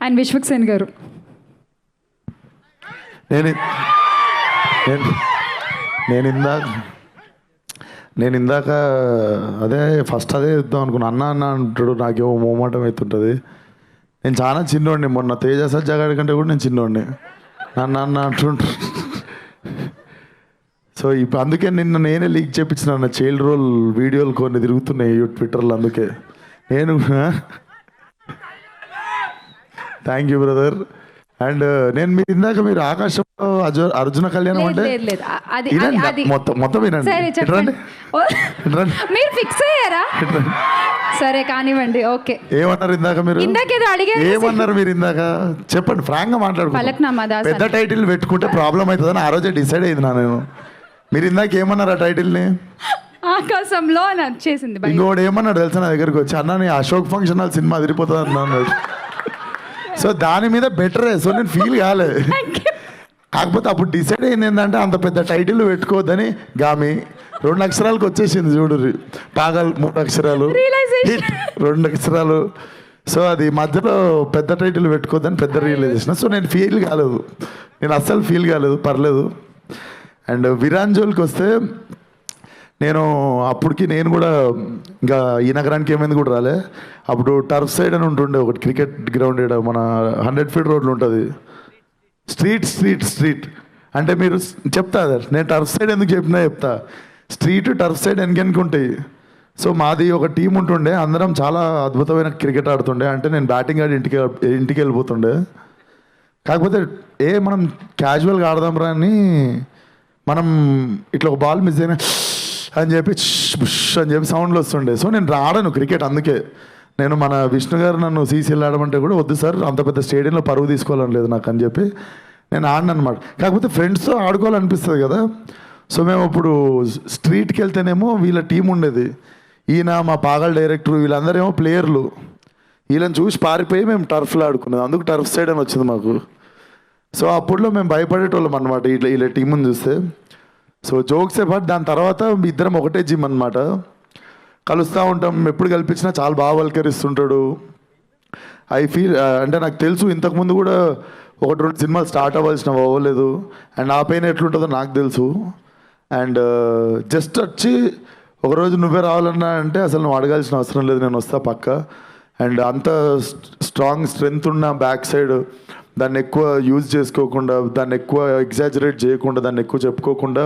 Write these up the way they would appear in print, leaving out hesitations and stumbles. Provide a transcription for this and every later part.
And Vishwak Sen గారు. నేను ఇందాక అదే ఫస్ట్ అదే చెప్దాం అనుకున్నా. అన్న అంటాడు, నాకేమో మోమాటం అవుతుంటుంది. నేను చాలా చిన్నోడిని, మొన్న తేజ సజ్జాగాడి కంటే కూడా నేను చిన్నోడిని. అన్న అంటుంటారు. సో ఇప్పుడు అందుకే నిన్న నేనే లీక్ చేయించిన నా చైల్డ్ రోల్ వీడియోలు కొన్ని తిరుగుతున్నాయి ట్విట్టర్లో. అందుకే నేను థ్యాంక్ యూ బ్రదర్. అండ్ నేను మీరు ఇందాక మీరు ఆకాశంలో అర్జున కళ్యాణం అంటే మొత్తం మీరు ఫిక్స్ అయ్యారా? సరే కానివ్వండి. ఓకే, ఏమన్నారు ఇందాక మీరు? ఏమన్నారు మీరు ఇందాక? చెప్పండి, ఫ్రాంక్ గా మాట్లాడుకో. పెద్ద టైటిల్ పెట్టుకుంటే ప్రాబ్లం అవుతుందని ఆ రోజే డిసైడ్ అయింది నేను. మీరు ఇందాక ఏమన్నారు ఆ టైటిల్ని? ఆకాశంలో అని వచ్చేసింది. ఇంకోటి ఏమన్నాడు తెలుసా నా దగ్గరికి వచ్చి, అన్న నీ అశోక్ ఫంక్షన్ హాల్ సినిమా అదిరిపోతుంది అన్నాడు. సో దాని మీద బెటరే. సో నేను ఫీల్ కాలేదు. కాకపోతే అప్పుడు డిసైడ్ అయింది ఏంటంటే అంత పెద్ద టైటిల్ పెట్టుకోవద్దని. గామి 2 అక్షరాలకు వచ్చేసింది చూడు. పాగల్ 3 అక్షరాలు, 2 అక్షరాలు. సో అది మధ్యలో పెద్ద టైటిల్ పెట్టుకోవద్దని పెద్ద రియలైజేషన్. సో నేను ఫీల్ కాలేదు, నేను అస్సలు ఫీల్ కాలేదు, పర్లేదు. అండ్ విరాంజోల్కి వస్తే నేను అప్పటికి నేను కూడా ఇంకా ఈ నగరానికి ఏమైంది కూడా రాలే. అప్పుడు టర్ఫ్ సైడ్ అని ఉంటుండే ఒకటి క్రికెట్ గ్రౌండ్, మన 100 ఫీట్ రోడ్లు ఉంటుంది. స్ట్రీట్ అంటే మీరు చెప్తా నేను టర్ఫ్ సైడ్ ఎందుకు చెప్పినా చెప్తా. స్ట్రీట్ టర్ఫ్ సైడ్ వెనకెనుకుంటాయి. సో మాది ఒక టీం ఉంటుండే, అందరం చాలా అద్భుతమైన క్రికెట్ ఆడుతుండే. అంటే నేను బ్యాటింగ్ ఆడి ఇంటికి వెళ్ళిపోతుండే. కాకపోతే మనం క్యాజువల్గా ఆడదాం రా అని మనం ఇట్లా ఒక బాల్ మిస్ అయినా అని చెప్పి బుష్ అని చెప్పి సౌండ్లు వస్తుండే. సో నేను ఆడను క్రికెట్. అందుకే నేను మన విష్ణు గారు నన్ను సీసీఎల్ ఆడమంటే కూడా వద్దు సార్, అంత పెద్ద స్టేడియంలో పరువు తీసుకోవాలని లేదు నాకు అని చెప్పి నేను ఆడను అనమాట. కాకపోతే ఫ్రెండ్స్తో ఆడుకోవాలనిపిస్తుంది కదా. సో మేము ఇప్పుడు స్ట్రీట్కి వెళ్తేనేమో వీళ్ళ టీం ఉండేది, ఈయన మా పాగల్ డైరెక్టర్, వీళ్ళందరేమో ప్లేయర్లు. వీళ్ళని చూసి పారిపోయి మేము టర్ఫ్లో ఆడుకునేది. అందుకు టర్ఫ్ సైడ్ అని వచ్చింది మాకు. సో అప్పుడులో మేము భయపడేటోళ్ళం అనమాట వీళ్ళ టీముని చూస్తే. సో జోక్సే పాటు దాని తర్వాత ఇద్దరం ఒకటే జిమ్ అనమాట, కలుస్తూ ఉంటాం. ఎప్పుడు కల్పించినా చాలా బాగా వల్కరిస్తుంటాడు. ఐ ఫీల్ అంటే నాకు తెలుసు ఇంతకుముందు కూడా 1-2 సినిమాలు స్టార్ట్ అవ్వలేదు. అండ్ ఆ పైన ఎట్లుంటుందో నాకు తెలుసు. అండ్ జస్ట్ వచ్చి ఒకరోజు నువ్వే రావాలన్నా అంటే అసలు నువ్వు అడగాల్సిన అవసరం లేదు, నేను వస్తా పక్క. అండ్ అంత స్ట్రాంగ్ స్ట్రెంగ్త్ ఉన్న బ్యాక్ సైడ్, దాన్ని ఎక్కువ యూజ్ చేసుకోకుండా, దాన్ని ఎక్కువ ఎగ్జాజరేట్ చేయకుండా, దాన్ని ఎక్కువ చెప్పుకోకుండా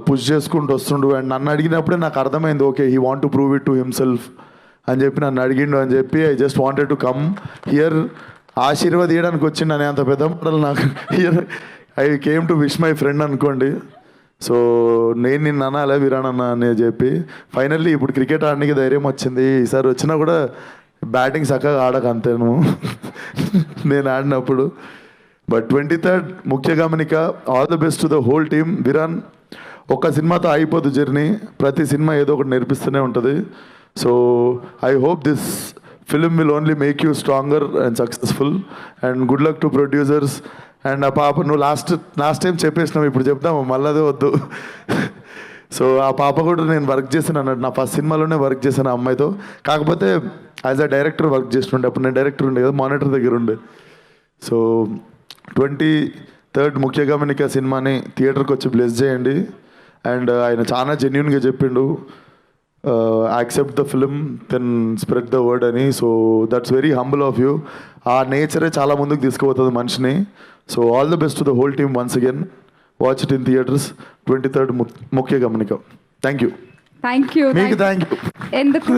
పుష్ చేసుకుంటూ వస్తుండు. అండ్ నన్ను అడిగినప్పుడే నాకు అర్థమైంది, okay he want to prove it to himself అని చెప్పి నన్ను అడిగిండు అని చెప్పి I just wanted to come here. ఆశీర్వదించడానికి వచ్చిండు అని అంత పెద్ద మాటలు నాకు here. I came to wish my friend అనుకోండి. సో నేను నిన్ను అనాలే విరానన్న అని చెప్పి ఫైనల్లీ ఇప్పుడు క్రికెట్ ఆడడానికి ధైర్యం వచ్చింది. ఈసారి వచ్చినా కూడా బ్యాటింగ్ చక్కగా ఆడక అంతే నువ్వు నేను ఆడినప్పుడు. బట్ 23rd ముఖ్య గమనిక, all the best to the whole team. Viran, ఒక్క సినిమాతో అయిపోదు జర్నీ, ప్రతి సినిమా ఏదో ఒకటి నేర్పిస్తూనే ఉంటుంది. So I hope this film will only make you stronger and successful. And good luck to producers. And ఆ పాప, నువ్వు లాస్ట్ టైం చెప్పేసినావు, ఇప్పుడు చెప్తాము మళ్ళీ అదే వద్దు. సో ఆ పాప కూడా నేను వర్క్ చేశాను అన్నట్టు, నా ఫస్ట్ సినిమాలోనే వర్క్ చేశాను ఆ అమ్మాయితో. కాకపోతే యాజ్ అ డైరెక్టర్ వర్క్ చేస్తుండే. అప్పుడు నేను డైరెక్టర్ ఉండే కదా, మానిటర్ దగ్గర ఉండే. సో 23rd ముఖ్య గమనిక సినిమాని థియేటర్కి వచ్చి బ్లెస్ చేయండి. అండ్ ఆయన చాలా జెన్యున్గా చెప్పిండు, accept the film then spread the word అని. So that's very humble of you. ఆ నేచరే చాలా ముందుకు తీసుకుపోతుంది మనిషిని. So all the best to the whole team once again. Watch it in theatres 23rd ముఖ్య గమనిక. Thank you. మీకు థ్యాంక్ యూ. ఎందుకు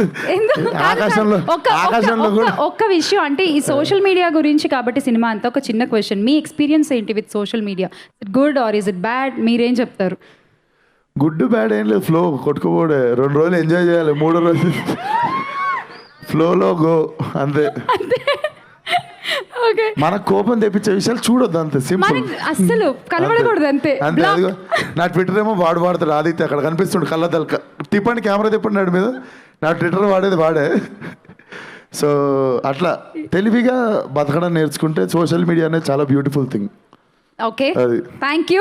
ఒక్క విషయం అంటే ఈ సోషల్ మీడియా గురించి కాబట్టి సినిమా అంతా, ఒక చిన్న క్వశ్చన్, మీ ఎక్స్పీరియన్స్ ఏంటి with social media? Good or is it bad? మీరేం చెప్తారు? గుడ్ బ్యాడ్ ఏం లేదు, ఫ్లో కొట్టుకోపోడే. 2 రోజులు ఎంజాయ్ చేయాలి, 3వ రోజు ఫ్లోలో గో అంతే. మన కోపం తెప్పించే విషయాలు చూడొద్దు, అంతే సింపుల్. అస్సలు కనబడకూడదు అంతే. నా ట్విట్టర్ ఏమో వాడతాడు ఆదిత్య, అక్కడ కనిపిస్తుండు కళ్ళ తిప్పండి, కెమెరా తిప్పండి నాడు మీద. నా ట్విట్టర్ వాడే. సో అట్లా తెలివిగా బతకడం నేర్చుకుంటే సోషల్ మీడియా అనేది చాలా beautiful thing. Okay, thank you.